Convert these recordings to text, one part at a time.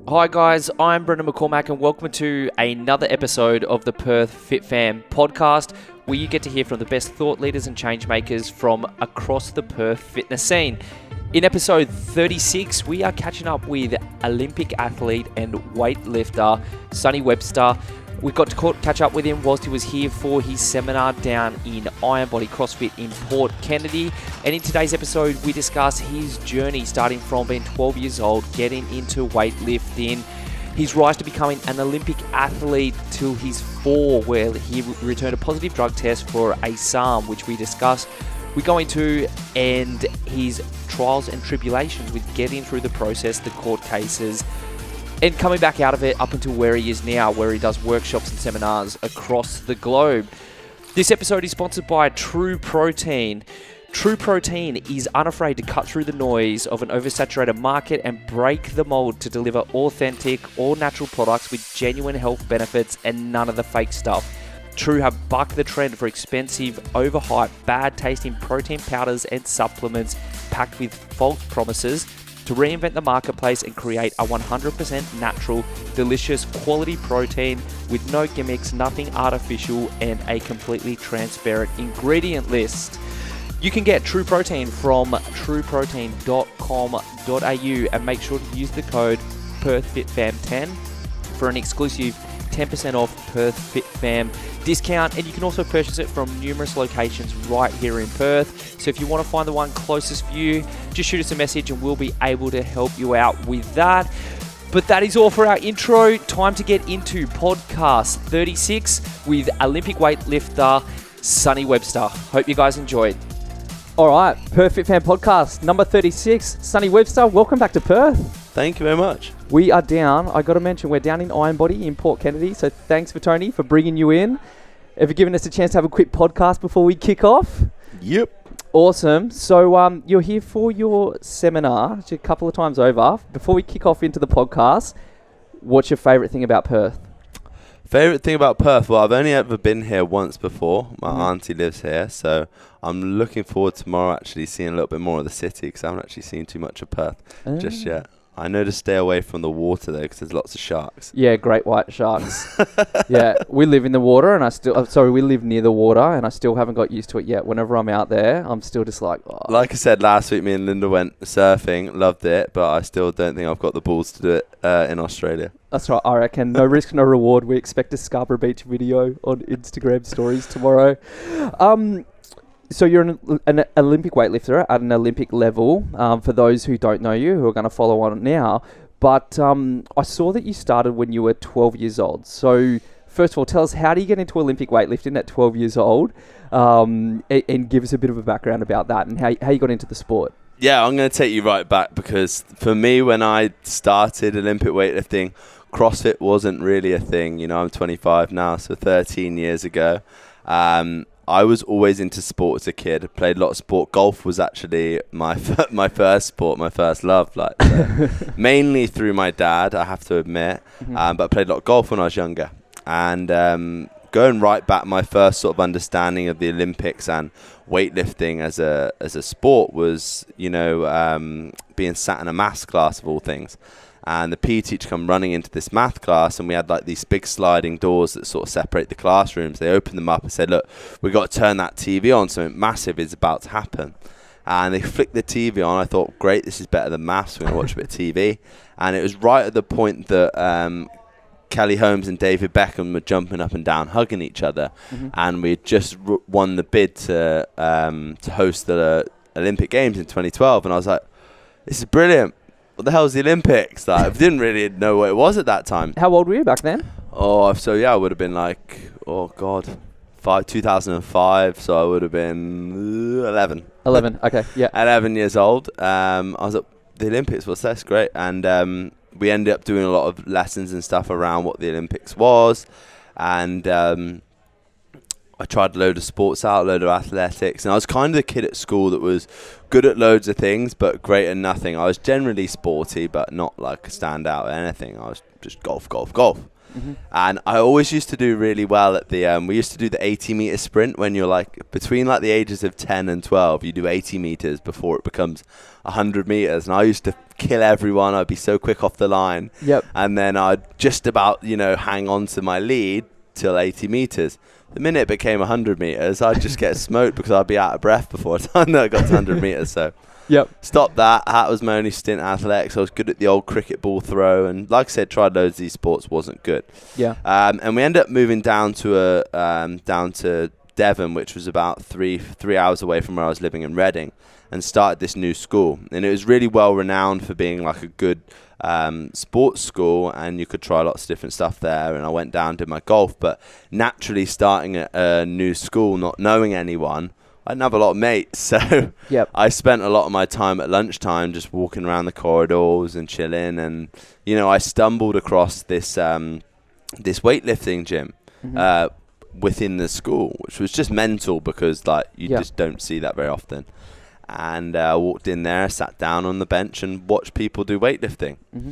Hi guys, I'm Brendan McCormack and welcome to another episode of the PERTH FITFAM podcast, where you get to hear from the best thought leaders and change makers from across the Perth fitness scene. In episode 36, we are catching up with Olympic athlete and weightlifter Sonny Webster. We got to catch up with him whilst he was here for his seminar down in Iron Body CrossFit in Port Kennedy. And in today's episode, we discuss his journey starting from being 12 years old, getting into weightlifting, his rise to becoming an Olympic athlete till he's 4, where he returned a positive drug test for a SARM, which we discuss. We go into and his trials and tribulations with getting through the process, the court cases, and coming back out of it up until where he is now, where he does workshops and seminars across the globe. This episode is sponsored by True Protein. True Protein is unafraid to cut through the noise of an oversaturated market and break the mold to deliver authentic, all-natural products with genuine health benefits and none of the fake stuff. True have bucked the trend for expensive, overhyped, bad-tasting protein powders and supplements packed with false promises to reinvent the marketplace and create a 100% natural, delicious, quality protein with no gimmicks, nothing artificial, and a completely transparent ingredient list. You can get True Protein from trueprotein.com.au and make sure to use the code PERTHFITFAM10 for an exclusive 10% off PERTH FITFAM discount, and you can also purchase it from numerous locations right here in Perth. So if you want to find the one closest for you, just shoot us a message and we'll be able to help you out with that. But that is all for our intro. Time to get into podcast 36 with Olympic weightlifter Sonny Webster. Hope you guys enjoyed. All right, PERTH FITFAM podcast number 36. Sonny Webster, welcome back to Perth. Thank you very much. We are down, I got to mention, we're down in Iron Body in Port Kennedy. So thanks for Tony for bringing you in. Have you given us a chance to have a quick podcast before we kick off? Yep. Awesome. So you're here for your seminar a couple of times over. Before we kick off into the podcast, what's your favourite thing about Perth? Favourite thing about Perth? Well, I've only ever been here once before. My auntie lives here, so I'm looking forward tomorrow actually seeing a little bit more of the city, because I haven't actually seen too much of Perth just yet. I know to stay away from the water though, because there's lots of sharks. Yeah, great white sharks. Yeah, we live in the water, and we live near the water, and I still haven't got used to it yet. Whenever I'm out there, I'm still just like, oh. Like I said last week, me and Linda went surfing, loved it, but I still don't think I've got the balls to do it in Australia. That's right, I reckon. No risk, no reward. We expect a Scarborough Beach video on Instagram stories tomorrow. So you're an Olympic weightlifter at an Olympic level, for those who don't know you, who are going to follow on now. But I saw that you started when you were 12 years old. So first of all, tell us, how do you get into Olympic weightlifting at 12 years old? And give us a bit of a background about that and how you got into the sport. Yeah, I'm going to take you right back, because for me, when I started Olympic weightlifting, CrossFit wasn't really a thing. You know, I'm 25 now, so 13 years ago. I was always into sport as a kid. I played a lot of sport. Golf was actually my first sport, my first love. Mainly through my dad, I have to admit. But I played a lot of golf when I was younger. And going right back, my first sort of understanding of the Olympics and weightlifting as a sport was, being sat in a maths class of all things. And the PE teacher come running into this math class, and we had like these big sliding doors that sort of separate the classrooms. They opened them up and said, look, we've got to turn that TV on. Something massive is about to happen. And they flicked the TV on. I thought, great, this is better than maths. We're going to watch a bit of TV. And it was right at the point that Kelly Holmes and David Beckham were jumping up and down, hugging each other. And we had just won the bid to host the Olympic Games in 2012. And I was like, this is brilliant. What the hell is the Olympics? I didn't really know what it was at that time. How old were you back then? I would have been 2005, so I would have been 11. 11, okay, yeah. 11 years old. I was at the Olympics. Well, that's great. And we ended up doing a lot of lessons and stuff around what the Olympics was. And I tried a load of sports out, a load of athletics, and I was kind of the kid at school that was good at loads of things but great at nothing. I was generally sporty but not like a standout at anything. I was just golf. Mm-hmm. And I always used to do really well at the we used to do the 80-meter sprint. When you're like between like the ages of 10 and 12, you do 80 meters before it becomes 100 meters, and I used to kill everyone. I'd be so quick off the line. Yep. And then I'd just about, hang on to my lead till 80 meters. The minute it became 100 meters, I'd just get smoked because I'd be out of breath before I got to 100 meters. So yep. Stop that. That was my only stint in athletics. I was good at the old cricket ball throw, and like I said, tried loads of these sports, wasn't good. Yeah. And we ended up moving down to Devon, which was about three hours away from where I was living in Reading, and started this new school. And it was really well renowned for being like a good sports school, and you could try lots of different stuff there. And I went down, did my golf, but naturally starting at a new school, not knowing anyone, I didn't have a lot of mates, so yep. I spent a lot of my time at lunchtime just walking around the corridors and chilling. And I stumbled across this weightlifting gym within the school, which was just mental because like you just don't see that very often. And I walked in there, sat down on the bench, and watched people do weightlifting. Mm-hmm.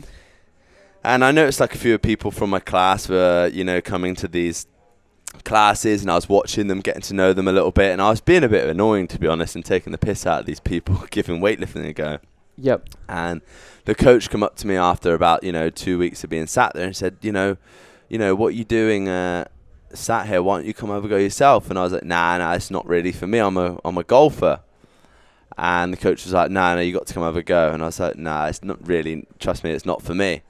And I noticed like a few people from my class were coming to these classes, and I was watching them, getting to know them a little bit, and I was being a bit annoying, to be honest, and taking the piss out of these people giving weightlifting a go. Yep. And the coach come up to me after about 2 weeks of being sat there and said, what are you doing sat here? Why don't you come over and go yourself? And I was like, nah, it's not really for me. I'm a golfer. And the coach was like, no, you got to come over and go. And I was like, nah, it's not really, trust me, it's not for me.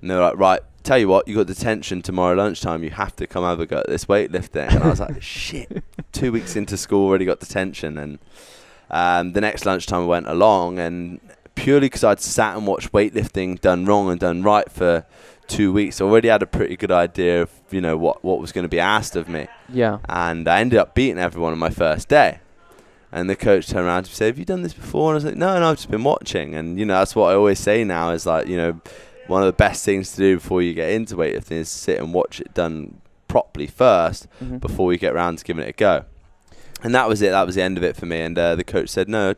And they were like, right, tell you what, you got detention tomorrow lunchtime, you have to come over, go at this weightlifting. And I was like, shit, 2 weeks into school already got detention. And the next lunchtime I went along, and purely because I'd sat and watched weightlifting done wrong and done right for 2 weeks, I already had a pretty good idea of what was going to be asked of me. Yeah. And I ended up beating everyone on my first day. And the coach turned around and said, have you done this before? And I was like, no, I've just been watching. And that's what I always say now is like, one of the best things to do before you get into weightlifting is sit and watch it done properly first before you get around to giving it a go. And that was it. That was the end of it for me. And the coach said, no,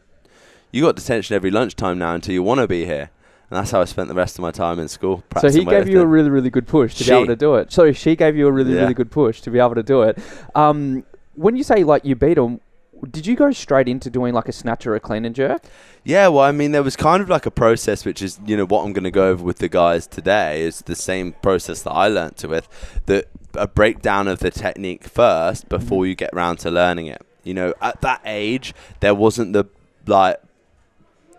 you got detention every lunchtime now until you want to be here. And that's how I spent the rest of my time in school. So he gave you a really, really good push to be able to do it. Sorry, she gave you a really, really good push to be able to do it. When you say like you beat him, did you go straight into doing like a snatch or a clean and jerk? Yeah, well, I mean, there was kind of like a process, which is, what I'm going to go over with the guys today is the same process that I learnt with, a breakdown of the technique first before you get around to learning it. At that age, there wasn't the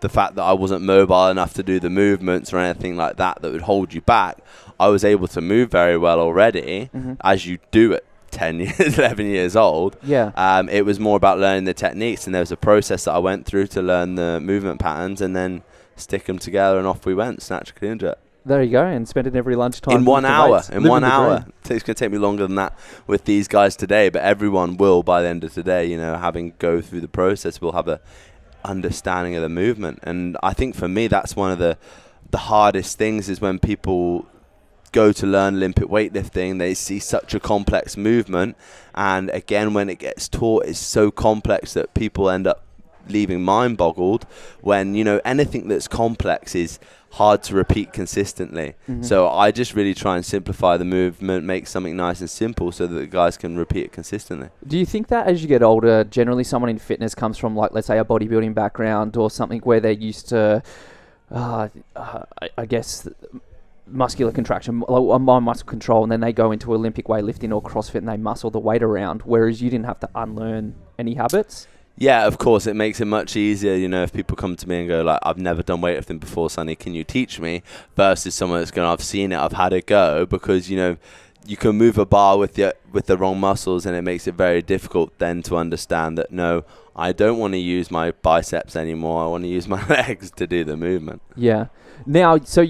fact that I wasn't mobile enough to do the movements or anything like that would hold you back. I was able to move very well already, as you do it. 10 years, 11 years old. Yeah. It was more about learning the techniques, and there was a process that I went through to learn the movement patterns and then stick them together, and off we went, snatch, clean and jerk. There you go, and spend it every lunchtime. In 1 hour. In 1 hour. It's going to take me longer than that with these guys today, but everyone will, by the end of today, having go through the process, will have a understanding of the movement. And I think for me, that's one of the hardest things is when people go to learn Olympic weightlifting, they see such a complex movement, and again when it gets taught it's so complex that people end up leaving mind boggled when anything that's complex is hard to repeat consistently. So I just really try and simplify the movement, make something nice and simple so that the guys can repeat it consistently. Do you think that as you get older, generally someone in fitness comes from like, let's say, a bodybuilding background or something where they're used to I guess muscular contraction, muscle control, and then they go into Olympic weightlifting or CrossFit and they muscle the weight around, whereas you didn't have to unlearn any habits? Yeah, of course. It makes it much easier, if people come to me and go like, I've never done weightlifting before, Sonny, can you teach me? Versus someone that's going, I've seen it, I've had it go, because, you can move a bar with the wrong muscles, and it makes it very difficult then to understand that, no, I don't want to use my biceps anymore. I want to use my legs to do the movement. Yeah. Now, so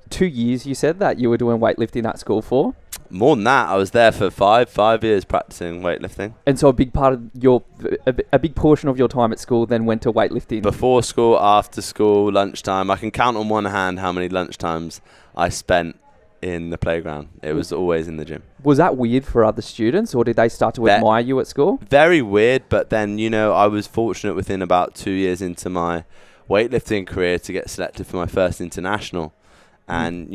2 years you said that you were doing weightlifting at school for? More than that. I was there for five years practicing weightlifting. And so a big part of a big portion of your time at school then went to weightlifting? Before school, after school, lunchtime. I can count on one hand how many lunchtimes I spent in the playground. It was always in the gym. Was that weird for other students, or did they start to admire you at school? Very weird, but then, I was fortunate within about 2 years into my weightlifting career to get selected for my first international. And,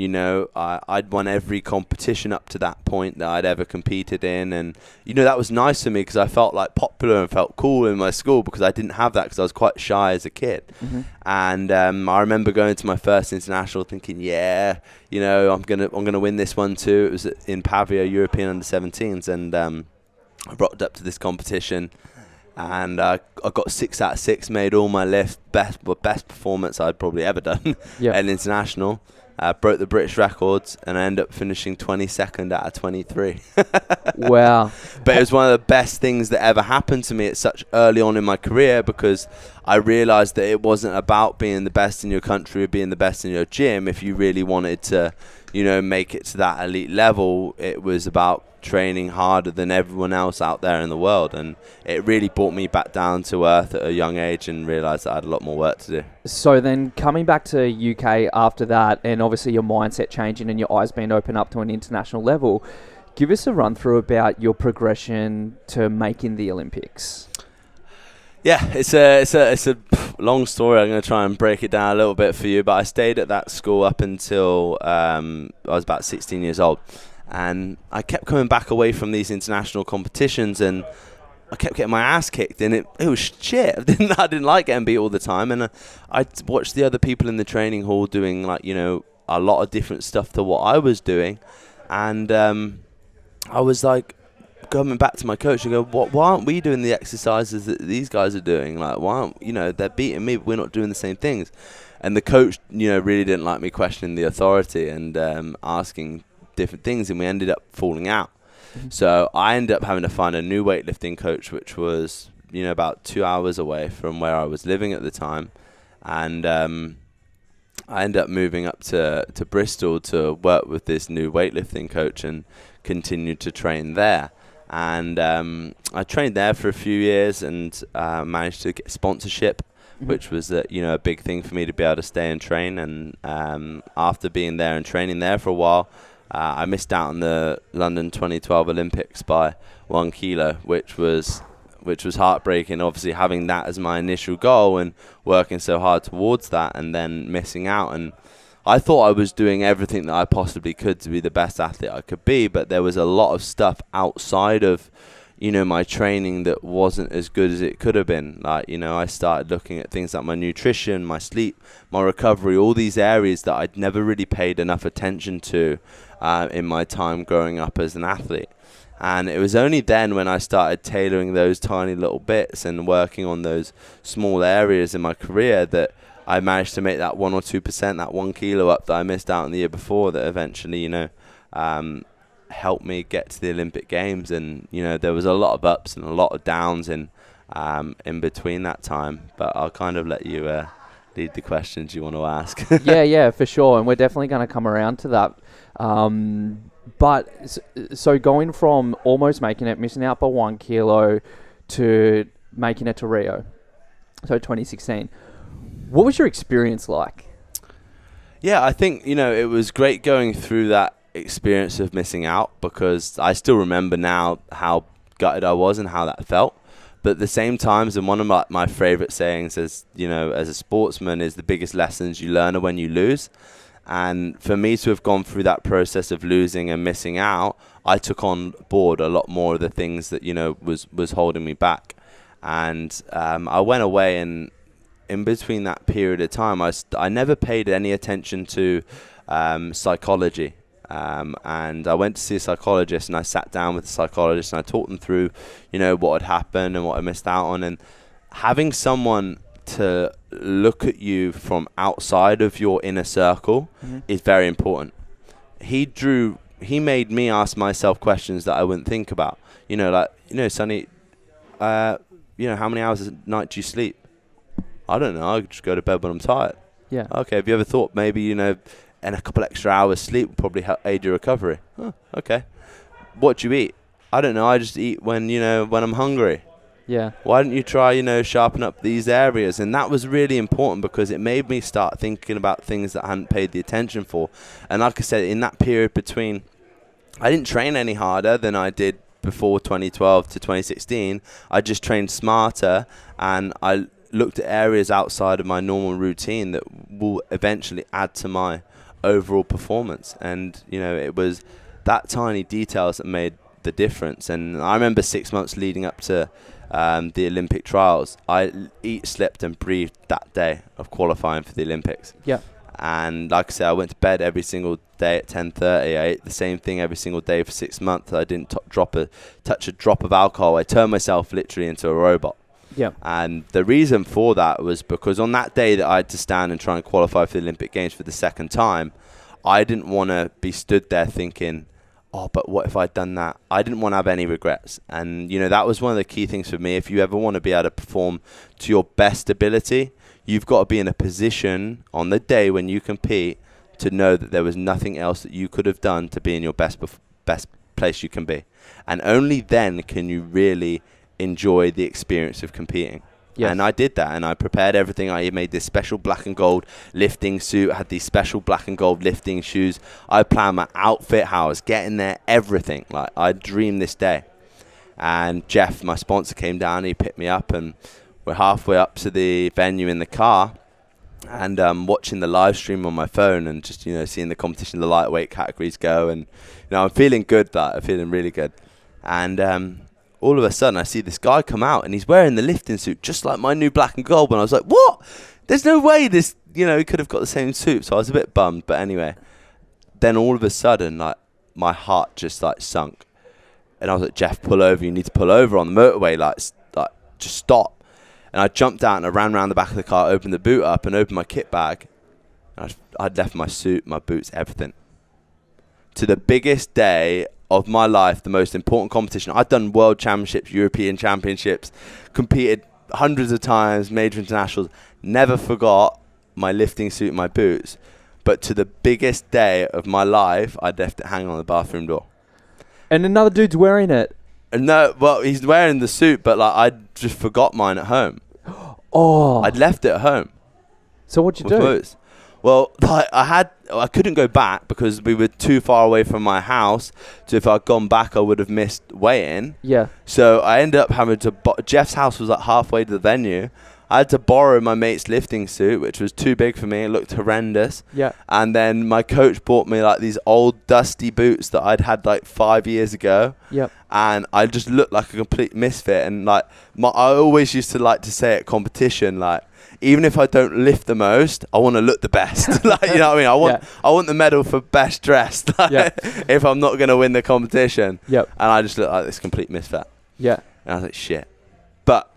I'd won every competition up to that point that I'd ever competed in. And, that was nice for me because I felt like popular and felt cool in my school, because I didn't have that because I was quite shy as a kid. Mm-hmm. And I remember going to my first international thinking, I'm gonna win this one too. It was in Pavia, European under-17s. And I rocked up to this competition. And I got 6 out of 6, made all my lifts, best performance I'd probably ever done at an international. Broke the British records, and I ended up finishing 22nd out of 23. Wow. But it was one of the best things that ever happened to me at such early on in my career, because I realized that it wasn't about being the best in your country or being the best in your gym. If you really wanted to, make it to that elite level, it was about training harder than everyone else out there in the world. And it really brought me back down to earth at a young age, and realized that I had a lot more work to do. So then coming back to UK after that, and obviously your mindset changing and your eyes being opened up to an international level, give us a run through about your progression to making the Olympics. Yeah, it's a long story. I'm going to try and break it down a little bit for you. But I stayed at that school up until I was about 16 years old. And I kept coming back away from these international competitions, and I kept getting my ass kicked, and it was shit. I didn't like getting beat all the time. And I watched the other people in the training hall doing a lot of different stuff to what I was doing. And I was like, coming back to my coach and go, why aren't we doing the exercises that these guys are doing? Like, why aren't, they're beating me, but we're not doing the same things. And the coach, really didn't like me questioning the authority and asking different things, and we ended up falling out. Mm-hmm. So I ended up having to find a new weightlifting coach, which was, about 2 hours away from where I was living at the time. And I ended up moving up to Bristol to work with this new weightlifting coach and continued to train there. And I trained there for a few years and managed to get sponsorship, mm-hmm. which was a big thing for me to be able to stay and train. And after being there and training there for a while, I missed out on the London 2012 Olympics by 1 kilo, which was heartbreaking. Obviously, having that as my initial goal and working so hard towards that, and then missing out. And I thought I was doing everything that I possibly could to be the best athlete I could be, but there was a lot of stuff outside of, my training that wasn't as good as it could have been. Like, I started looking at things like my nutrition, my sleep, my recovery, all these areas that I'd never really paid enough attention to in my time growing up as an athlete. And it was only then when I started tailoring those tiny little bits and working on those small areas in my career that I managed to make that 1 or 2%, that 1 kilo up that I missed out on the year before, that eventually, helped me get to the Olympic Games. And, there was a lot of ups and a lot of downs in between that time. But I'll kind of let you lead the questions you want to ask. Yeah, for sure. And we're definitely going to come around to that. But so going from almost making it, missing out by 1 kilo, to making it to Rio, so 2016. What was your experience like? Yeah, I think, it was great going through that experience of missing out, because I still remember now how gutted I was and how that felt. But at the same time, and one of my favorite sayings as a sportsman is, the biggest lessons you learn are when you lose. And for me to have gone through that process of losing and missing out, I took on board a lot more of the things that, was holding me back. And I went away, and in between that period of time, I never paid any attention to psychology. And I went to see a psychologist, and I sat down with a psychologist, and I talked them through, what had happened and what I missed out on. And having someone to look at you from outside of your inner circle, mm-hmm. is very important. He made me ask myself questions that I wouldn't think about. Sonny, how many hours a night do you sleep? I don't know. I just go to bed when I'm tired. Yeah. Okay. Have you ever thought maybe, and a couple extra hours sleep would probably aid your recovery? Oh, okay. What do you eat? I don't know. I just eat when I'm hungry. Yeah. Why don't you try, sharpen up these areas? And that was really important because it made me start thinking about things that I hadn't paid the attention for. And like I said, in that period between, I didn't train any harder than I did before 2012 to 2016. I just trained smarter, and I looked at areas outside of my normal routine that will eventually add to my overall performance. And, it was that tiny details that made the difference. And I remember 6 months leading up to the Olympic trials, I eat, slept and breathed that day of qualifying for the Olympics. Yeah. And like I said, I went to bed every single day at 10:30. I ate the same thing every single day for 6 months. I didn't touch a drop of alcohol. I turned myself literally into a robot. Yeah. And the reason for that was because on that day that I had to stand and try and qualify for the Olympic Games for the second time, I didn't want to be stood there thinking, oh, but what if I'd done that? I didn't want to have any regrets. And, that was one of the key things for me. If you ever want to be able to perform to your best ability, you've got to be in a position on the day when you compete to know that there was nothing else that you could have done to be in your best place you can be. And only then can you really enjoy the experience of competing. Yes. And I did that, and I prepared everything. I made this special black and gold lifting suit. I had these special black and gold lifting shoes. I planned my outfit, how I was getting there, everything. Like, I dreamed this day. And Jeff, my sponsor, came down. He picked me up, and we're halfway up to the venue in the car, and watching the live stream on my phone, and just seeing the competition, the lightweight categories go, and I'm feeling good. I'm feeling really good. And all of a sudden, I see this guy come out, and he's wearing the lifting suit, just like my new black and gold one. I was like, what? There's no way this, he could have got the same suit. So I was a bit bummed. But anyway, then all of a sudden, like, my heart just, like, sunk. And I was like, Jeff, pull over. You need to pull over on the motorway. Like, just stop. And I jumped out, and I ran around the back of the car, opened the boot up, and opened my kit bag. And I'd left my suit, my boots, everything. To the biggest day of my life, the most important competition. I'd done world championships, European championships, competed hundreds of times, major internationals, never forgot my lifting suit and my boots. But to the biggest day of my life, I left it hanging on the bathroom door. And another dude's wearing it. No, well, he's wearing the suit, but like, I just forgot mine at home. Oh. I'd left it at home. So what'd you do? Boots. Well, I couldn't go back because we were too far away from my house. So if I'd gone back, I would have missed weigh-in. Yeah. So I ended up having to. Jeff's house was like halfway to the venue. I had to borrow my mate's lifting suit, which was too big for me. It looked horrendous. Yeah. And then my coach bought me like these old dusty boots that I'd had like 5 years ago. Yep. And I just looked like a complete misfit. And like, I always used to like to say at competition, like, even if I don't lift the most, I want to look the best. Like, you know what I mean? I want the medal for best dressed. Like, if I'm not going to win the competition. Yep. And I just looked like this complete misfit. Yeah. And I was like, shit. But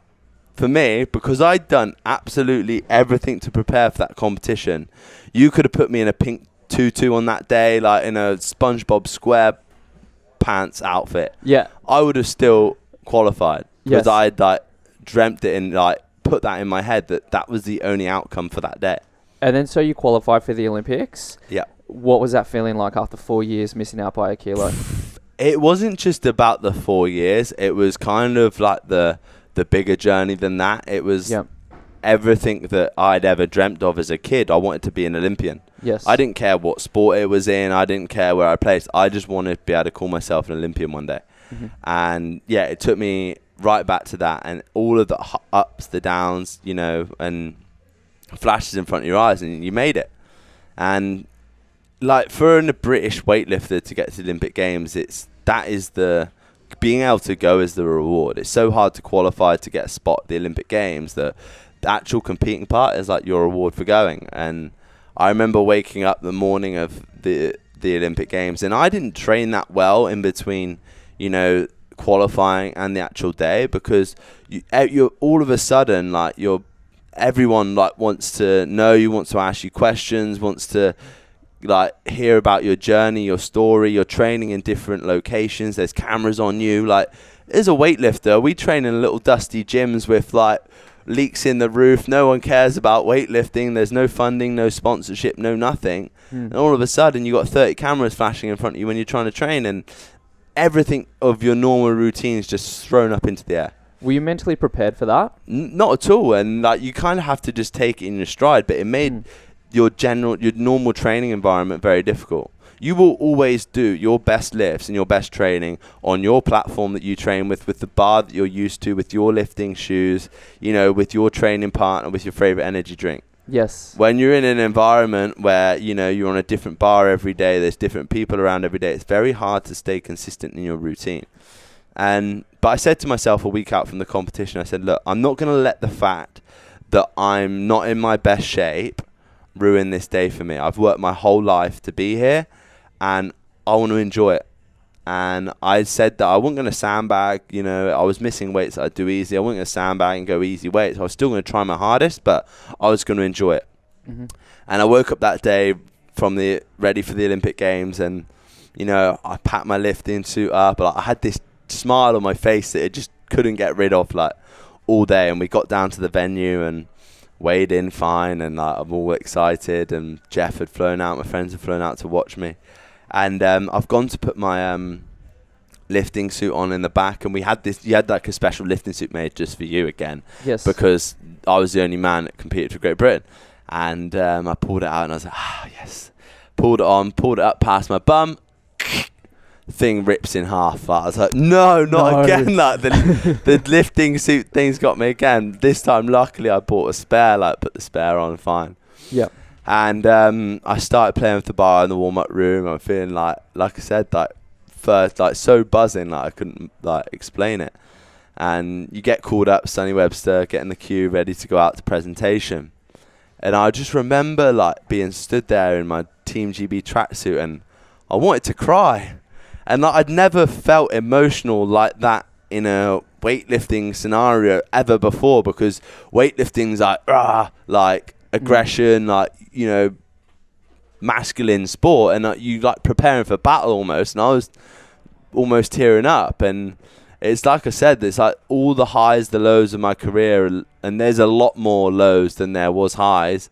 for me, because I'd done absolutely everything to prepare for that competition, you could have put me in a pink tutu on that day, like in a SpongeBob SquarePants outfit. Yeah. I would have still qualified because Yes. I'd like dreamt it and like put that in my head that was the only outcome for that day. And then so you qualified for the Olympics. Yeah. What was that feeling like after 4 years missing out by a kilo? It wasn't just about the 4 years. It was kind of like the bigger journey than that. It was everything that I'd ever dreamt of as a kid. I wanted to be an Olympian. Yes. I didn't care what sport it was in. I didn't care where I placed. I just wanted to be able to call myself an Olympian one day. Mm-hmm. And yeah, it took me right back to that, and all of the ups, the downs, and flashes in front of your eyes, and you made it. And like, for a British weightlifter to get to the Olympic Games, being able to go is the reward. It's so hard to qualify to get a spot at the Olympic Games that the actual competing part is like your reward for going. And I remember waking up the morning of the Olympic Games, and I didn't train that well in between, qualifying and the actual day, because you're all of a sudden like everyone like wants to know you, wants to ask you questions, wants to like hear about your journey, your story. You're training in different locations, there's cameras on you. Like, as a weightlifter, we train in little dusty gyms with like leaks in the roof. No one cares about weightlifting. There's no funding, no sponsorship, no nothing. And all of a sudden you got 30 cameras flashing in front of you when you're trying to train, and everything of your normal routine is just thrown up into the air. Were you mentally prepared for that? Not at all. And like, you kind of have to just take it in your stride, but it made your normal training environment very difficult. You will always do your best lifts and your best training on your platform that you train with the bar that you're used to, with your lifting shoes, you know, with your training partner, with your favorite energy drink. Yes. When you're in an environment where, you know, you're on a different bar every day, there's different people around every day, it's very hard to stay consistent in your routine. But I said to myself a week out from the competition, I said, look, I'm not going to let the fact that I'm not in my best shape ruin this day for me. I've worked my whole life to be here, and I want to enjoy it. And I said that I wasn't going to sandbag. You know, I was missing weights that I'd do easy. I wasn't going to sandbag and go easy weights. I was still going to try my hardest, but I was going to enjoy it. Mm-hmm. And I woke up that day ready for the Olympic Games, and, you know, I packed my lifting suit up. I had this smile on my face that it just couldn't get rid of, like, all day. And we got down to the venue and weighed in fine, and like, I'm all excited. And Jeff had flown out, my friends had flown out to watch me. And I've gone to put my lifting suit on in the back, and you had like a special lifting suit made just for you again. Yes. Because I was the only man that competed for Great Britain. And I pulled it out, and I was like, yes. Pulled it on, pulled it up past my bum. Thing rips in half. I was like, no, not again. Like the lifting suit thing's got me again. This time, luckily, I bought a spare, put the spare on, fine. Yeah. And I started playing with the bar in the warm-up room. I'm feeling like I said, first, so buzzing, I couldn't explain it. And you get called up, Sonny Webster, get in the queue, ready to go out to presentation. And I just remember being stood there in my Team GB tracksuit, and I wanted to cry. And I'd never felt emotional like that in a weightlifting scenario ever before, because weightlifting's aggression, you know, masculine sport, and you preparing for battle almost. And I was almost tearing up, and it's like I said, it's like all the highs, the lows of my career, and there's a lot more lows than there was highs,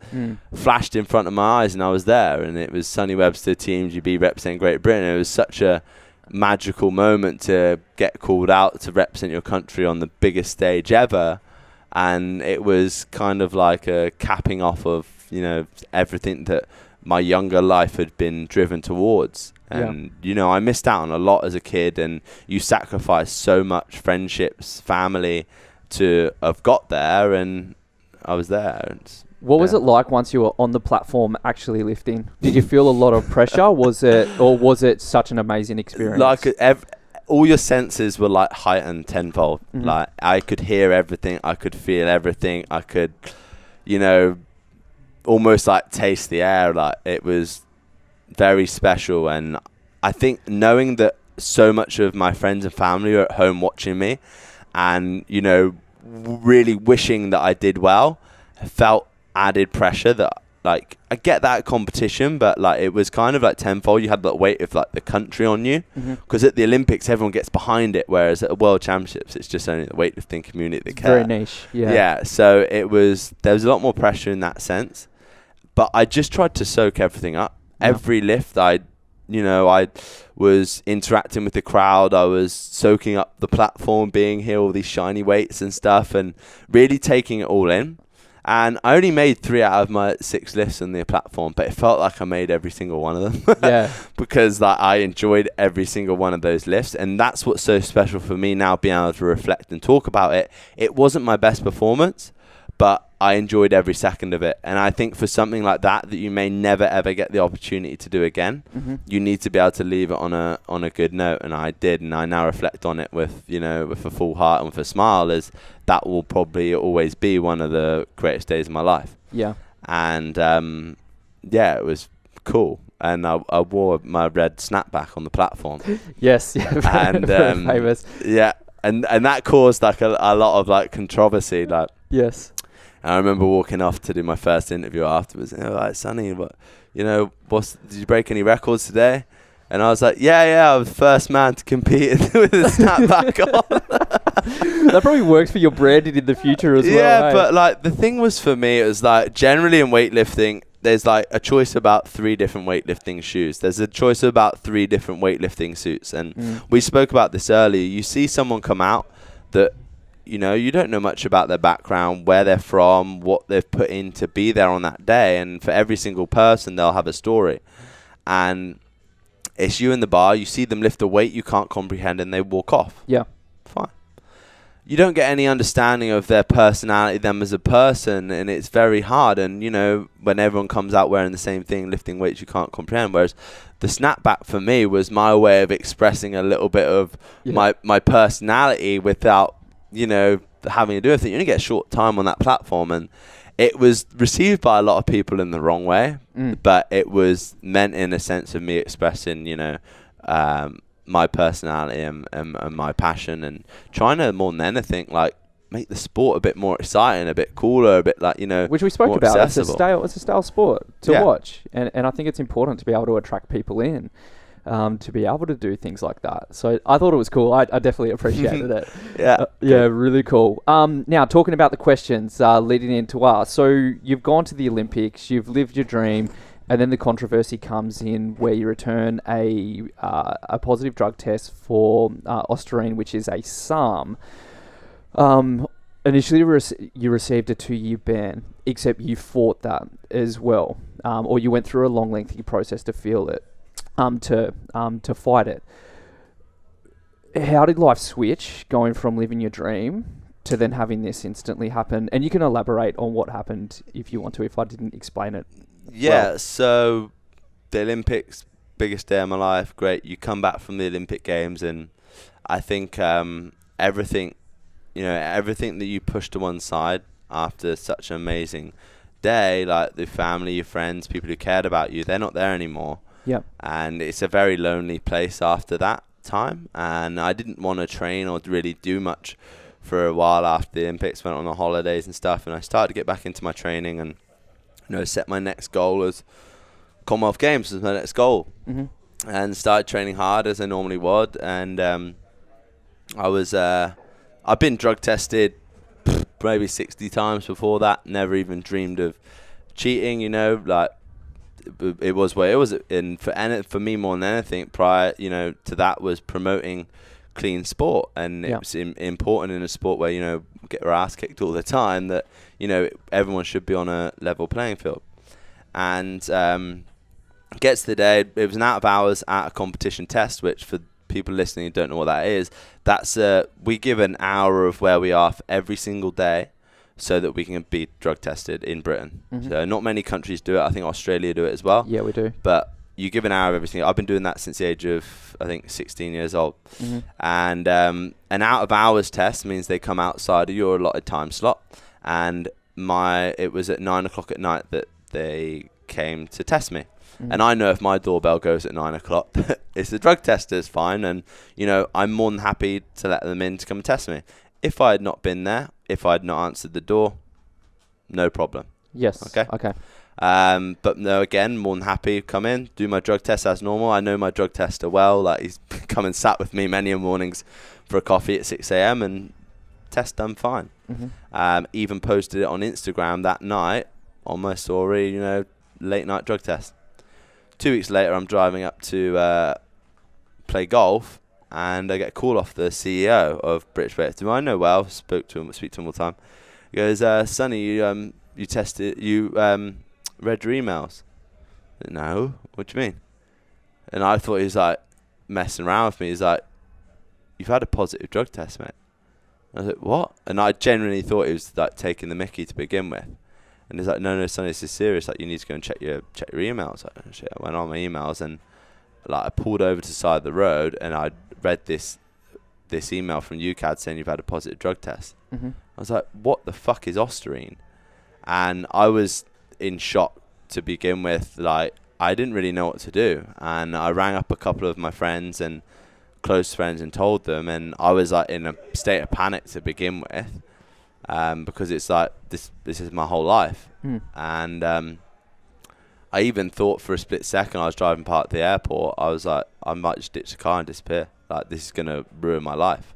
flashed in front of my eyes, and I was there. And it was Sonny Webster, Team GB, representing Great Britain. It was such a magical moment to get called out to represent your country on the biggest stage ever. And it was kind of like a capping off of, you know, everything that my younger life had been driven towards. And, you know, I missed out on a lot as a kid, and you sacrifice so much, friendships, family, to have got there, and I was there. What was it like once you were on the platform actually lifting? Did you feel a lot of pressure? Was it such an amazing experience? All your senses were heightened tenfold. Mm-hmm. I could hear everything, I could feel everything, I could, you know, almost taste the air. It was very special. And I think knowing that so much of my friends and family are at home watching me, and, you know, really wishing that I did well, felt added pressure that I get that competition, but it was kind of tenfold. You had that weight of the country on you, because at the Olympics everyone gets behind it, whereas at the World Championships it's just only the weightlifting community that care. Very niche. Yeah, so there was a lot more pressure in that sense, but I just tried to soak everything up. Every lift I was interacting with the crowd, I was soaking up the platform, being here, all these shiny weights and stuff, and really taking it all in. And I only made 3 out of my 6 lifts on the platform, but it felt like I made every single one of them. Yeah. Because I enjoyed every single one of those lifts. And that's what's so special for me now, being able to reflect and talk about it. It wasn't my best performance, but I enjoyed every second of it. And I think for something like that you may never ever get the opportunity to do again, you need to be able to leave it on a good note. And I did, and I now reflect on it with a full heart and with a smile, as that will probably always be one of the greatest days of my life. Yeah. And it was cool. And I wore my red snapback on the platform. Yes, yeah. And very famous. Yeah. And that caused a lot of controversy. Yes. And I remember walking off to do my first interview afterwards, and they were like, Sonny, did you break any records today? And I was like, yeah, I was the first man to compete with a snapback on. That probably works for your branding in the future as well. Yeah, but the thing was, for me, it was generally in weightlifting, there's a choice about 3 different weightlifting shoes. There's a choice about 3 different weightlifting suits. And we spoke about this earlier. You see someone come out that you don't know much about their background, where they're from, what they've put in to be there on that day. And for every single person, they'll have a story. And it's you in the bar, you see them lift a weight you can't comprehend, and they walk off. Yeah. Fine. You don't get any understanding of their personality, them as a person, and it's very hard. And, when everyone comes out wearing the same thing, lifting weights you can't comprehend, whereas the snapback for me was my way of expressing a little bit of my personality without, having to do anything. You only get a short time on that platform, and it was received by a lot of people in the wrong way, but it was meant in a sense of me expressing, my personality and my passion, and trying to, more than anything, like, make the sport a bit more exciting, a bit cooler, a bit like, which we spoke about. Accessible. It's a stale sport to watch, and I think it's important to be able to attract people in, to be able to do things like that. So I thought it was cool. I definitely appreciated it. Really cool. Now, talking about the questions leading into us. So you've gone to the Olympics, you've lived your dream, and then the controversy comes in where you return a positive drug test for ostarine, which is a SARM. Initially, you received a 2-year ban, except you fought that as well, or you went through a long, lengthy process to feel it, to fight it. How did life switch going from living your dream to then having this instantly happen? And you can elaborate on what happened if you want to, if I didn't explain it. So the Olympics, biggest day of my life, great. You come back from the Olympic Games, and I think everything that you push to one side after such an amazing day, like the family, your friends, people who cared about you, they're not there anymore. Yep. And it's a very lonely place after that time. And I didn't want to train or really do much for a while after the Olympics, went on the holidays and stuff. And I started to get back into my training and, set my next goal as Commonwealth Games as my next goal. Mm-hmm. And started training hard as I normally would. And I've been drug tested maybe 60 times before that. Never even dreamed of cheating, like it was what it was. And for me, more than anything, prior, to that was promoting clean sport. And it was important in a sport where, get our ass kicked all the time, that, everyone should be on a level playing field. And gets to the day, it was an out of hours at a competition test, which for people listening who don't know what that is, that's we give an hour of where we are for every single day so that we can be drug tested in Britain. Mm-hmm. So not many countries do it. I think Australia do it as well. Yeah, we do. But you give an hour of everything. I've been doing that since the age of, I think, 16 years old. Mm-hmm. And an out of hours test means they come outside of your allotted time slot. And it was at 9 o'clock at night that they came to test me. Mm. And I know if my doorbell goes at 9 o'clock, it's the drug testers, fine. And, I'm more than happy to let them in to come and test me. If I had not been there, if I had not answered the door, no problem. Yes. Okay. But no, again, more than happy to come in, do my drug test as normal. I know my drug tester well. Like, he's come and sat with me many mornings for a coffee at 6 a.m. and test done fine. Mm-hmm. Even posted it on Instagram that night on my story, late night drug test. 2 weeks later, I'm driving up to play golf, and I get a call off the CEO of British Weightlifting, who I know well, speak to him all the time. He goes, Sonny, you read your emails? No, what do you mean? And I thought he was like messing around with me. He's like, you've had a positive drug test, mate. I was like, what? And I genuinely thought he was like taking the mickey to begin with. And he's like, no, Sonny, this is serious. Like, you need to go and check your emails. Like, oh, shit. I went on my emails, and like I pulled over to the side of the road, and I read this email from UCAD saying you've had a positive drug test. Mm-hmm. I was like, what the fuck is ostarine? And I was in shock to begin with. Like, I didn't really know what to do. And I rang up a couple of my friends and close friends and told them. And I was like in a state of panic to begin with, because it's like, this is my whole life. Mm. And I even thought for a split second, I was driving past the airport, I was like, I might just ditch the car and disappear. Like, this is going to ruin my life.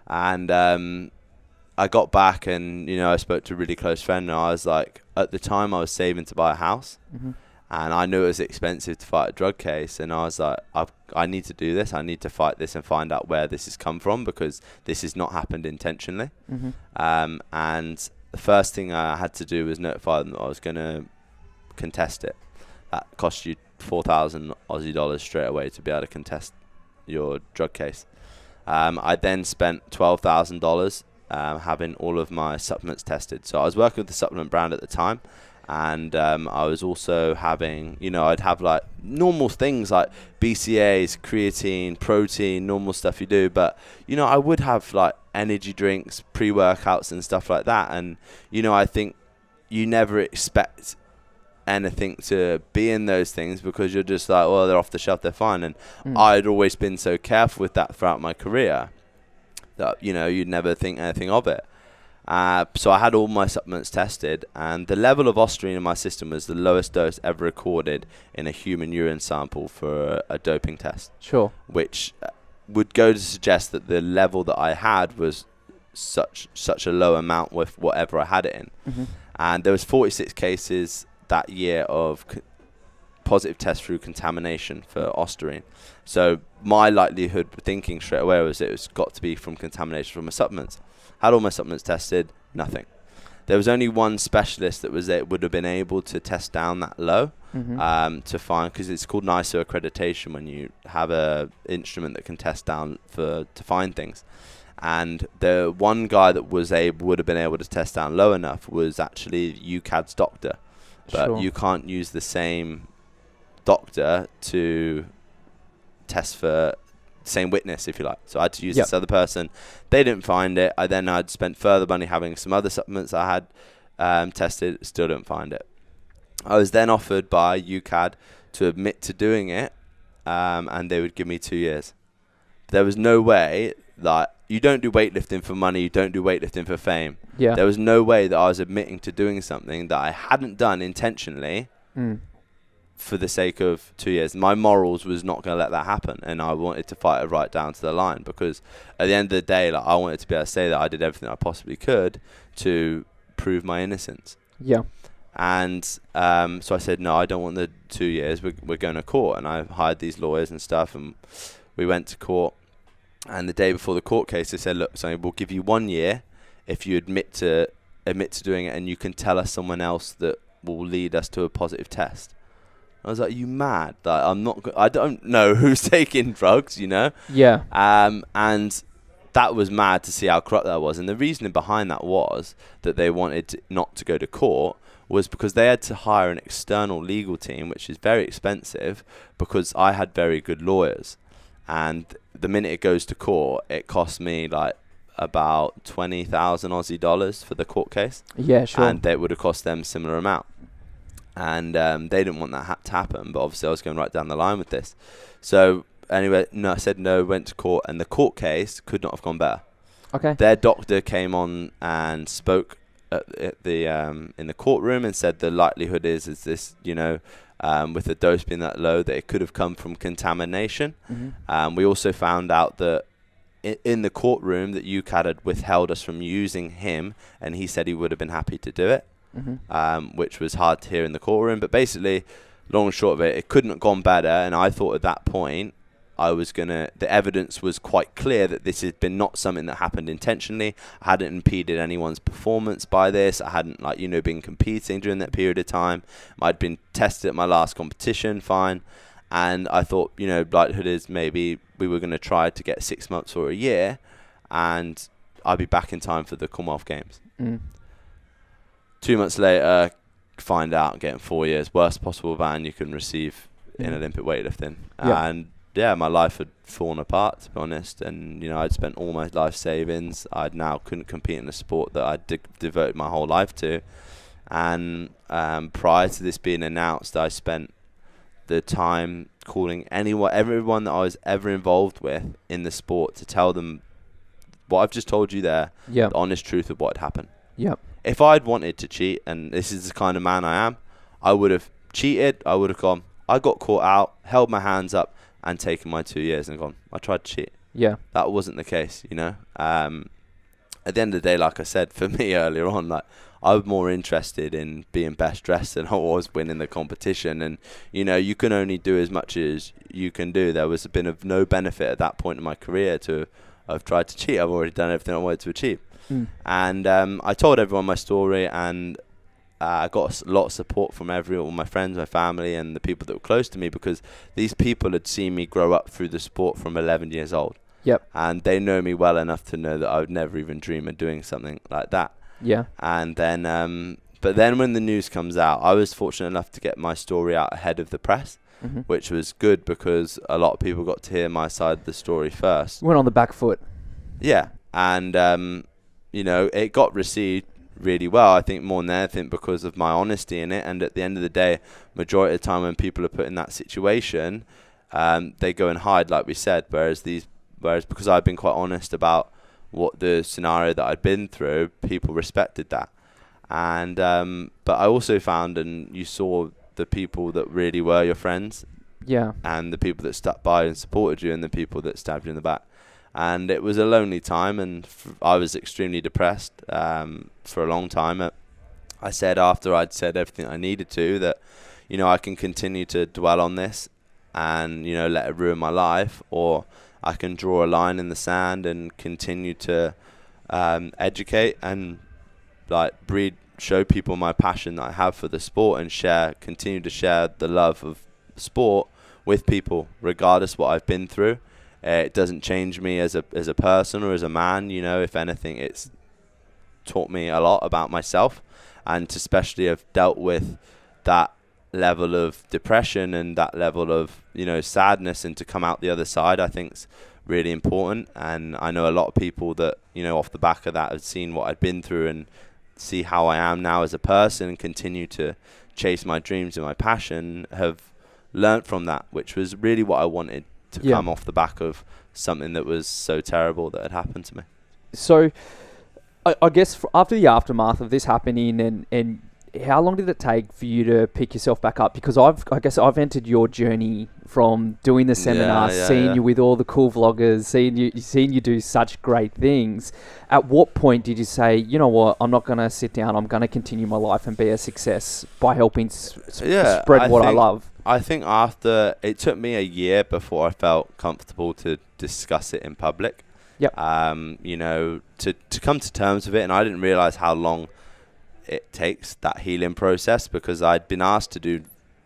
And I got back and, I spoke to a really close friend, and I was like, at the time I was saving to buy a house. Mm-hmm. And I knew it was expensive to fight a drug case, and I was like, I need to do this. I need to fight this and find out where this has come from, because this has not happened intentionally. And the first thing I had to do was notify them that I was going to contest it. That cost you 4,000 Aussie dollars straight away to be able to contest your drug case. I then spent $12,000 having all of my supplements tested. So I was working with the supplement brand at the time. And I was also having, I'd have like normal things like BCAAs, creatine, protein, normal stuff you do. But, I would have like energy drinks, pre-workouts and stuff like that. And, I think you never expect anything to be in those things, because you're just like, well, they're off the shelf, they're fine. And I'd always been so careful with that throughout my career that, you'd never think anything of it. So I had all my supplements tested, and the level of ostarine in my system was the lowest dose ever recorded in a human urine sample for a doping test. Sure. Which would go to suggest that the level that I had was such a low amount with whatever I had it in. And there was 46 cases that year of positive tests through contamination for ostarine. So my likelihood thinking straight away was it was got to be from contamination from my supplements. Had all my supplements tested, nothing. There was only one specialist that would have been able to test down that low to find, because it's called NISO accreditation when you have a instrument that can test down to find things. And the one guy that would have been able to test down low enough was actually UCAD's doctor. But you can't use the same doctor to test for same witness, if you like. So I had to use this other person. They didn't find it. I'd spent further money having some other supplements I had tested, still didn't find it. I was then offered by UCAD to admit to doing it, and they would give me 2 years. There was no way that you don't do weightlifting for money, you don't do weightlifting for fame. There was no way that I was admitting to doing something that I hadn't done intentionally for the sake of 2 years. My morals was not going to let that happen, and I wanted to fight it right down to the line, because at the end of the day, like, I wanted to be able to say that I did everything I possibly could to prove my innocence. And so I said, no, I don't want the 2 years. We're going to court. And I hired these lawyers and stuff, and we went to court. And the day before the court case, they said, look, Sonny, we'll give you 1 year if you admit to doing it, and you can tell us someone else that will lead us to a positive test. I was like, are you mad? Like, I don't know who's taking drugs, And that was mad to see how corrupt that was. And the reasoning behind that was that they wanted not to go to court was because they had to hire an external legal team, which is very expensive, because I had very good lawyers. And the minute it goes to court, it cost me like about 20,000 Aussie dollars for the court case. And it would have cost them a similar amount. And they didn't want that to happen, but obviously I was going right down the line with this. So anyway, I said no, went to court, and the court case could not have gone better. Their doctor came on and spoke at the in the courtroom and said the likelihood is this, with the dose being that low, that it could have come from contamination. We also found out that in the courtroom that UCAD had withheld us from using him, and he said he would have been happy to do it. Which was hard to hear in the courtroom. But basically, long and short of it, it couldn't have gone better. And I thought at that point, the evidence was quite clear that this had been not something that happened intentionally. I hadn't impeded anyone's performance by this. I hadn't, been competing during that period of time. I'd been tested at my last competition, fine. And I thought, likelihood is maybe we were going to try to get 6 months or a year, and I'd be back in time for the Commonwealth Games. 2 months later, find out getting 4 years, worst possible ban you can receive in Olympic weightlifting. And my life had fallen apart, to be honest. And I'd spent all my life savings. I now couldn't compete in a sport that I devoted my whole life to. And prior to this being announced, I spent the time calling everyone that I was ever involved with in the sport to tell them what I've just told you there, the honest truth of what had happened. If I'd wanted to cheat, and this is the kind of man I am, I would have cheated. I would have gone, I got caught out, held my hands up, and taken my 2 years and gone, I tried to cheat. That wasn't the case, At the end of the day, like I said, for me earlier on, I was more interested in being best dressed than I was winning the competition. And, you know, you can only do as much as you can do. There was been of no benefit at that point in my career to have tried to cheat. I've already done everything I wanted to achieve. And I told everyone my story, and I got a lot of support from all my friends, my family, and the people that were close to me, because these people had seen me grow up through the sport from 11 years old. Yep. And they know me well enough to know that I would never even dream of doing something like that. Yeah. And then, but then when the news comes out, I was fortunate enough to get my story out ahead of the press, which was good because a lot of people got to hear my side of the story first. Went on the back foot. Yeah. And, you know, it got received really well, I think, more than anything because of my honesty in it. And at the end of the day, majority of the time when people are put in that situation, they go and hide, like we said, whereas because I've been quite honest about what the scenario that I'd been through, people respected that. And but I also found, and you saw the people that really were your friends, and the people that stuck by and supported you, and the people that stabbed you in the back. And it was a lonely time, and I was extremely depressed for a long time. I said, after I'd said everything I needed to, that, you know, I can continue to dwell on this and, you know, let it ruin my life, or I can draw a line in the sand and continue to educate and show people my passion that I have for the sport, and continue to share the love of sport with people, regardless what I've been through. It doesn't change me as a person or as a man. You know, if anything, it's taught me a lot about myself, and to especially have dealt with that level of depression and that level of, you know, sadness, and to come out the other side, I think is really important. And I know a lot of people that, you know, off the back of that have seen what I've been through and see how I am now as a person and continue to chase my dreams and my passion, have learnt from that, which was really what I wanted to come off the back of something that was so terrible that had happened to me. So I guess after the aftermath of this happening, and how long did it take for you to pick yourself back up? Because I guess I've entered your journey from doing the seminar, seeing you with all the cool vloggers, seeing you do such great things. At what point did you say, you know what, I'm not going to sit down, I'm going to continue my life and be a success by helping spread what I love? I think after, it took me a year before I felt comfortable to discuss it in public. Yep. You know, to come to terms with it. And I didn't realize how long it takes, that healing process, because I'd been asked to do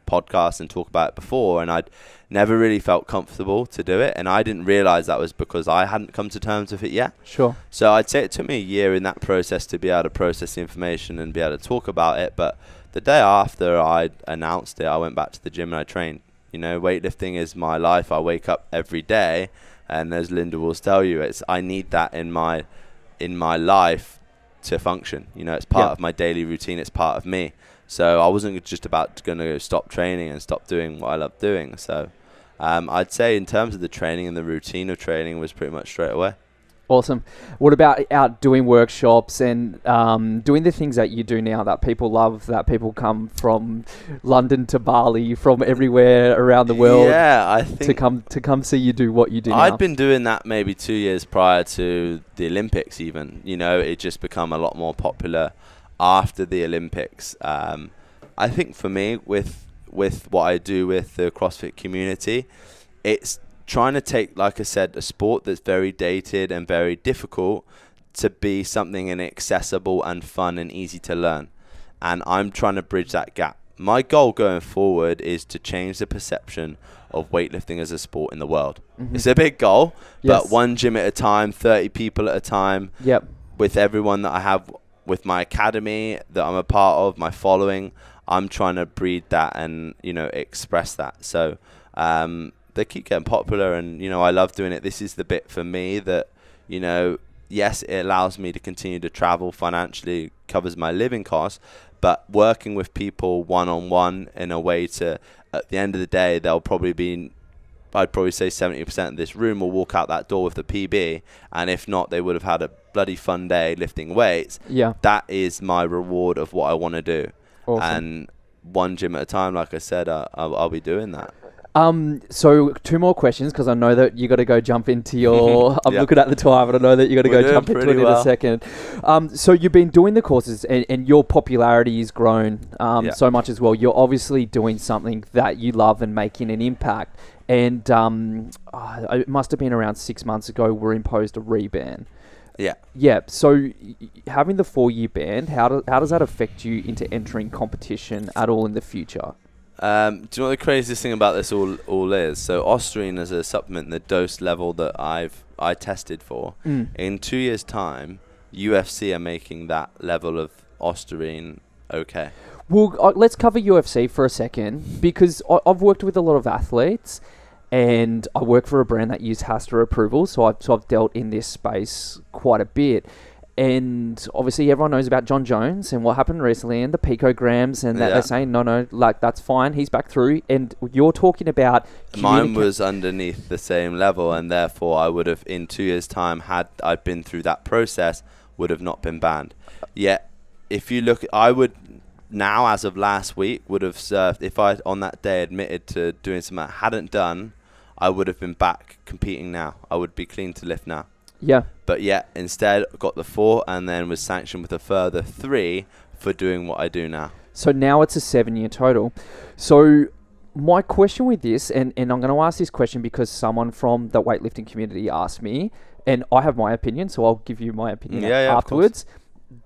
podcasts and talk about it before, and I'd never really felt comfortable to do it. And I didn't realize that was because I hadn't come to terms with it yet. Sure. So I'd say it took me a year in that process to be able to process the information and be able to talk about it. But the day after I announced it, I went back to the gym and I trained. You know, weightlifting is my life. I wake up every day, and as Linda will tell you, I need that in my life to function. You know, it's part of my daily routine. It's part of me. So I wasn't just going to stop training and stop doing what I love doing. So I'd say in terms of the training and the routine of training was pretty much straight away. Awesome. What about out doing workshops and doing the things that you do now that people love, that people come from London to Bali, from everywhere around the world, I think to come see you do what you do now? I'd been doing that maybe 2 years prior to the Olympics even. You know, it just become a lot more popular after the Olympics. I think for me, with what I do with the CrossFit community, it's trying to take, like I said, a sport that's very dated and very difficult to be something inaccessible and fun and easy to learn. And I'm trying to bridge that gap. My goal going forward is to change the perception of weightlifting as a sport in the world. It's a big goal, but one gym at a time, 30 people at a time, with everyone that I have with my academy that I'm a part of, my following, I'm trying to breed that and, you know, express that. So, they keep getting popular, and, you know, I love doing it. This is the bit for me that, you know, yes, it allows me to continue to travel financially, covers my living costs, but working with people one-on-one in a way to, at the end of the day, I'd probably say 70% of this room will walk out that door with the PB, and if not, they would have had a bloody fun day lifting weights. Yeah. That is my reward of what I want to do. Awesome. And one gym at a time, like I said, I'll be doing that. So 2 more questions, because I know that you got to go jump into your. I'm looking at the time, and I know that you got to go jump into it in a second. So you've been doing the courses, and your popularity has grown so much as well. You're obviously doing something that you love and making an impact. And it must have been around 6 months ago we're imposed a reban. Yeah. Yeah. So having the 4-year ban, how does that affect you into entering competition at all in the future? Do you know what the craziest thing about this all is? So Ostarine is a supplement, the dose level that I tested for. In 2 years' time, UFC are making that level of Ostarine okay. Well, let's cover UFC for a second, because I've worked with a lot of athletes, and I work for a brand that uses HASTA approval, so I've dealt in this space quite a bit. And obviously everyone knows about John Jones and what happened recently and the picograms, and that they're saying, no, like, that's fine, he's back through. And you're talking about... Mine was underneath the same level, and therefore I would have, in 2 years' time, had I been through that process, would have not been banned. Yet, if you look, I would now, as of last week, would have served, if I on that day admitted to doing something I hadn't done, I would have been back competing now. I would be clean to lift now. Yeah. But yet, instead, got the 4 and then was sanctioned with a further 3 for doing what I do now. So now it's a 7-year total. So my question with this, and I'm going to ask this question because someone from the weightlifting community asked me, and I have my opinion, so I'll give you my opinion afterwards.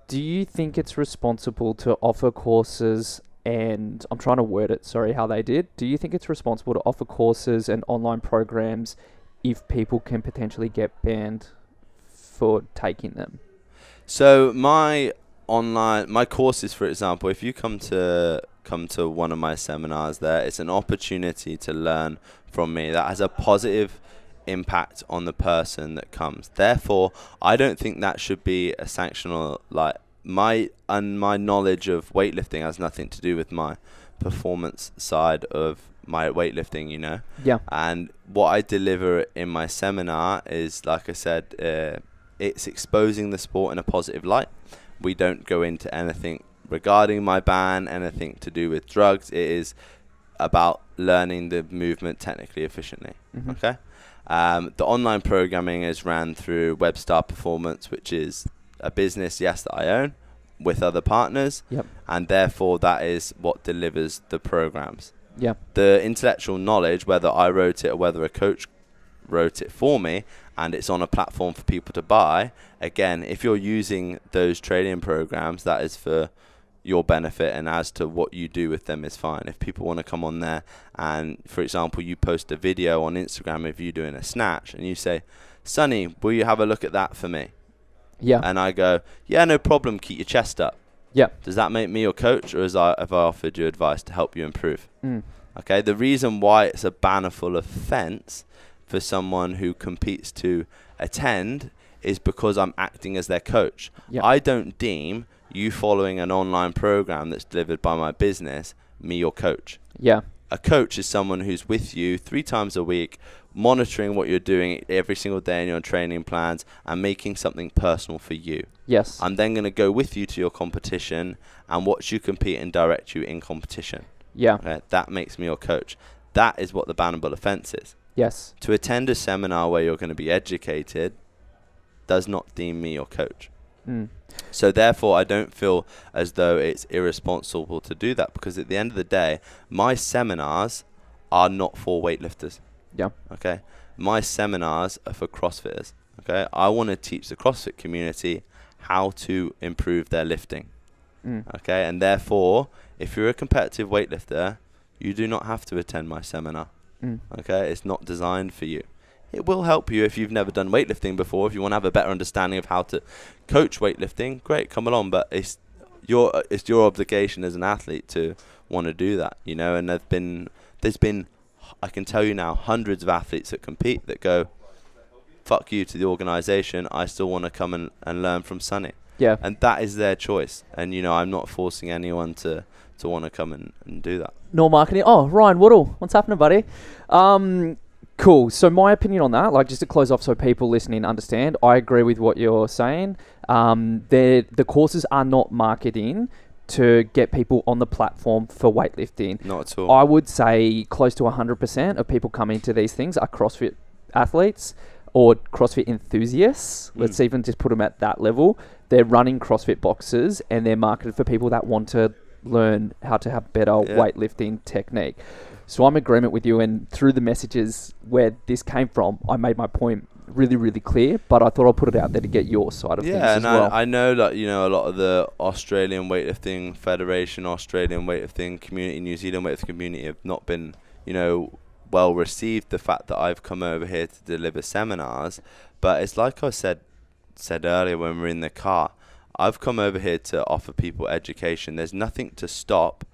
Do you think it's responsible to offer courses, and I'm trying to word it, sorry, how they did. Do you think it's responsible to offer courses and online programs if people can potentially get banned for taking them? So my courses, for example, if you come to one of my seminars there, it's an opportunity to learn from me that has a positive impact on the person that comes. Therefore, I don't think that should be a sanctional. Like, my knowledge of weightlifting has nothing to do with my performance side of my weightlifting, you know. Yeah. And what I deliver in my seminar is, like I said, it's exposing the sport in a positive light. We don't go into anything regarding my ban, anything to do with drugs. It is about learning the movement technically efficiently. Okay. The online programming is ran through Webstar Performance, which is a business, yes, that I own with other partners. Yep. And therefore that is what delivers the programs. Yeah. The intellectual knowledge, whether I wrote it or whether a coach wrote it for me, and it's on a platform for people to buy, again, if you're using those training programs, that is for your benefit, and as to what you do with them is fine. If people want to come on there and, for example, you post a video on Instagram of you doing a snatch and you say, Sonny, will you have a look at that for me? Yeah. And I go, yeah, no problem, keep your chest up. Yeah. Does that make me your coach, or have I offered you advice to help you improve? Okay, the reason why it's a bannerful offence for someone who competes to attend is because I'm acting as their coach. Yep. I don't deem you following an online program that's delivered by my business me your coach. Yeah. A coach is someone who's with you 3 times a week, monitoring what you're doing every single day in your training plans and making something personal for you. Yes. I'm then going to go with you to your competition and watch you compete and direct you in competition. Yeah. Okay? That makes me your coach. That is what the bannable offence is. Yes. To attend a seminar where you're going to be educated does not deem me your coach. So therefore, I don't feel as though it's irresponsible to do that, because at the end of the day, my seminars are not for weightlifters. Yeah. Okay. My seminars are for CrossFitters. Okay. I want to teach the CrossFit community how to improve their lifting. Okay. And therefore, if you're a competitive weightlifter, you do not have to attend my seminar. Okay. It's not designed for you. It will help you if you've never done weightlifting before. If you want to have a better understanding of how to coach weightlifting, great, come along. But it's your obligation as an athlete to want to do that, you know. And there's been, I can tell you now, hundreds of athletes that compete that go, fuck you to the organisation. I still want to come and learn from Sonny. Yeah. And that is their choice. And, you know, I'm not forcing anyone to want to come and do that. No marketing. Oh, Ryan Woodall, what's happening, buddy? Cool. So my opinion on that, like, just to close off so people listening understand, I agree with what you're saying. The courses are not marketing to get people on the platform for weightlifting. Not at all. I would say close to 100% of people coming to these things are CrossFit athletes or CrossFit enthusiasts. Let's even just put them at that level. They're running CrossFit boxes and they're marketed for people that want to learn how to have better weightlifting technique. So I'm in agreement with you, and through the messages where this came from, I made my point really, really clear, but I thought I'll put it out there to get your side of things as well. Yeah, and I know that, you know, a lot of the Australian Weightlifting Federation, Australian Weightlifting community, New Zealand Weightlifting community have not been, you know, well received the fact that I've come over here to deliver seminars. But it's like I said earlier when we were in the car, I've come over here to offer people education. There's nothing to stop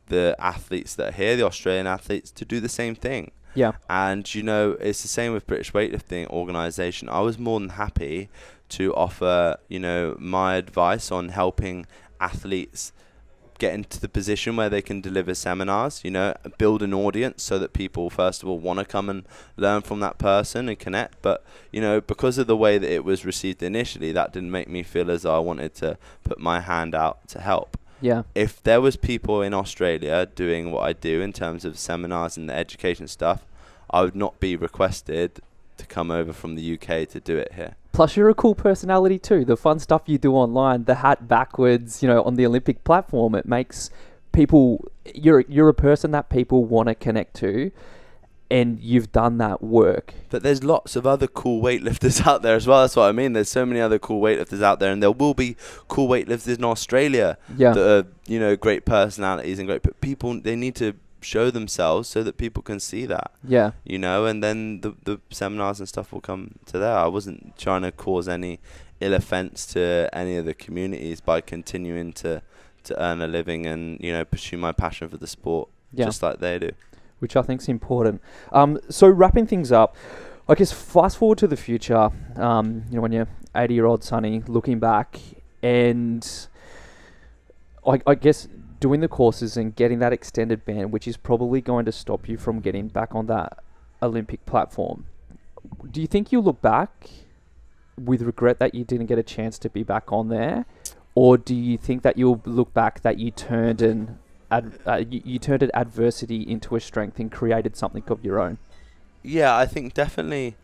the athletes that are here, the Australian athletes, to do the same thing. Yeah. And, you know, it's the same with British Weightlifting Organisation. I was more than happy to offer, you know, my advice on helping athletes get into the position where they can deliver seminars, you know, build an audience so that people, first of all, want to come and learn from that person and connect. But, you know, because of the way that it was received initially, that didn't make me feel as though I wanted to put my hand out to help. Yeah. If there was people in Australia doing what I do in terms of seminars and the education stuff, I would not be requested to come over from the UK to do it here. Plus, you're a cool personality too. The fun stuff you do online, the hat backwards, you know, on the Olympic platform, it makes people, you're a person that people want to connect to, and you've done that work. But there's lots of other cool weightlifters out there as well. That's what I mean. There's so many other cool weightlifters out there, and there will be cool weightlifters in Australia that are, you know, great personalities and great people. They need to show themselves so that people can see that. Yeah. You know, and then the seminars and stuff will come to there. I wasn't trying to cause any ill offense to any of the communities by continuing to earn a living and, you know, pursue my passion for the sport just like they do. Which I think is important. So wrapping things up, I guess fast forward to the future, you know, when you're 80-year-old Sonny looking back, and I guess doing the courses and getting that extended ban, which is probably going to stop you from getting back on that Olympic platform. Do you think you'll look back with regret that you didn't get a chance to be back on there? Or do you think that you'll look back that you turned you turned an adversity into a strength and created something of your own? Yeah, I think definitely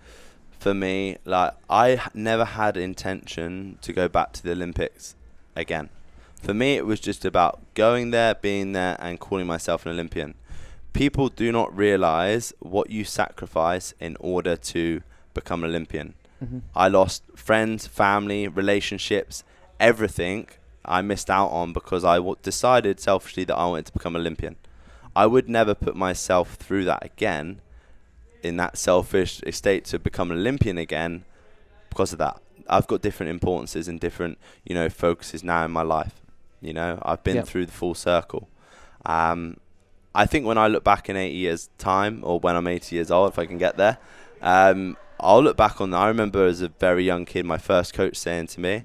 for me, like, I never had intention to go back to the Olympics again. For me, it was just about going there, being there, and calling myself an Olympian. People do not realize what you sacrifice in order to become an Olympian. Mm-hmm. I lost friends, family, relationships, everything I missed out on because I decided selfishly that I wanted to become an Olympian. I would never put myself through that again, in that selfish state, to become an Olympian again because of that. I've got different importances and different, you know, focuses now in my life. You know, I've been through the full circle. I think when I look back in 8 years' time, or when I'm 80 years old, if I can get there, I'll look back on that. I remember as a very young kid, my first coach saying to me,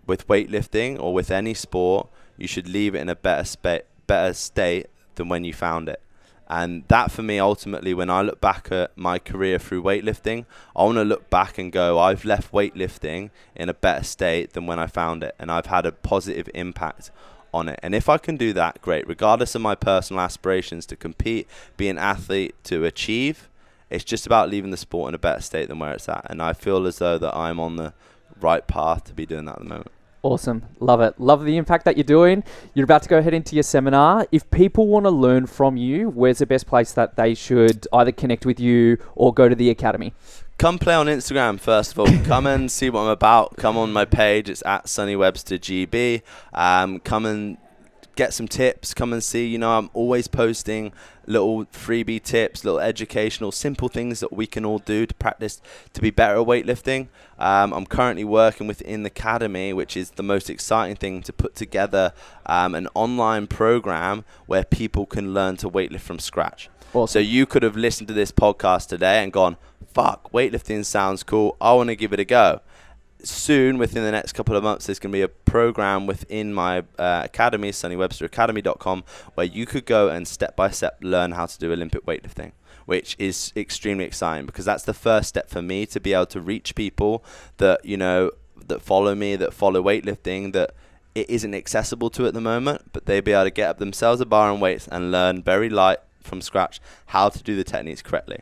with weightlifting or with any sport, you should leave it in a better state than when you found it. And that, for me, ultimately, when I look back at my career through weightlifting, I want to look back and go, I've left weightlifting in a better state than when I found it, and I've had a positive impact on it. And if I can do that, great. Regardless of my personal aspirations to compete, be an athlete, to achieve, it's just about leaving the sport in a better state than where it's at. And I feel as though that I'm on the right path to be doing that at the moment. Awesome. Love it. Love the impact that you're doing. You're about to go ahead into your seminar. If people want to learn from you, where's the best place that they should either connect with you or go to the academy? Come play on Instagram, first of all. Come and see what I'm about. Come on my page. It's at Sonny Webster GB. Come and get some tips. Come and see. You know, I'm always posting little freebie tips, little educational, simple things that we can all do to practice to be better at weightlifting. I'm currently working within the academy, which is the most exciting thing, to put together an online program where people can learn to weightlift from scratch. Awesome. So you could have listened to this podcast today and gone, fuck, weightlifting sounds cool. I want to give it a go. Soon, within the next couple of months, there's going to be a program within my academy, SonnyWebsterAcademy.com, where you could go and step-by-step learn how to do Olympic weightlifting, which is extremely exciting, because that's the first step for me to be able to reach people that, you know, that follow me, that follow weightlifting, that it isn't accessible to at the moment, but they'll be able to get up themselves a bar and weights and learn very light from scratch how to do the techniques correctly.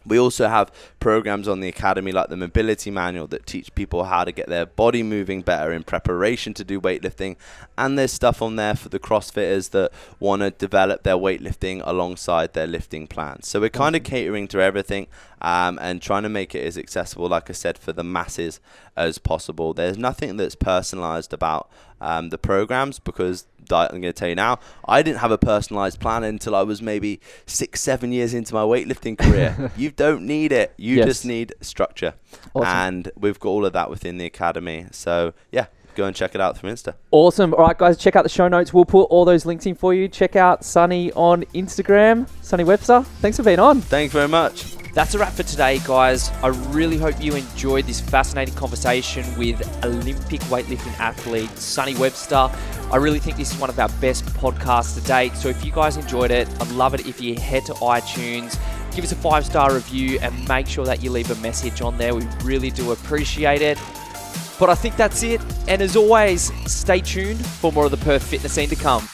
We also have programs on the academy like the mobility manual that teach people how to get their body moving better in preparation to do weightlifting, and there's stuff on there for the CrossFitters that want to develop their weightlifting alongside their lifting plans. So we're kind of catering to everything and trying to make it as accessible, like I said, for the masses as possible. There's nothing that's personalized about the programs, because I'm going to tell you now, I didn't have a personalized plan until I was maybe 6-7 years into my weightlifting career. You don't need it. You just need structure. Awesome. And we've got all of that within the academy. So yeah, go and check it out from Insta. Awesome. All right, guys, check out the show notes. We'll put all those links in for you. Check out Sonny on Instagram, Sonny Webster. Thanks for being on. Thanks very much. That's a wrap for today, guys. I really hope you enjoyed this fascinating conversation with Olympic weightlifting athlete Sonny Webster. I really think this is one of our best podcasts to date. So if you guys enjoyed it, I'd love it if you head to iTunes, give us a 5-star review, and make sure that you leave a message on there. We really do appreciate it. But I think that's it. And as always, stay tuned for more of the Perth fitness scene to come.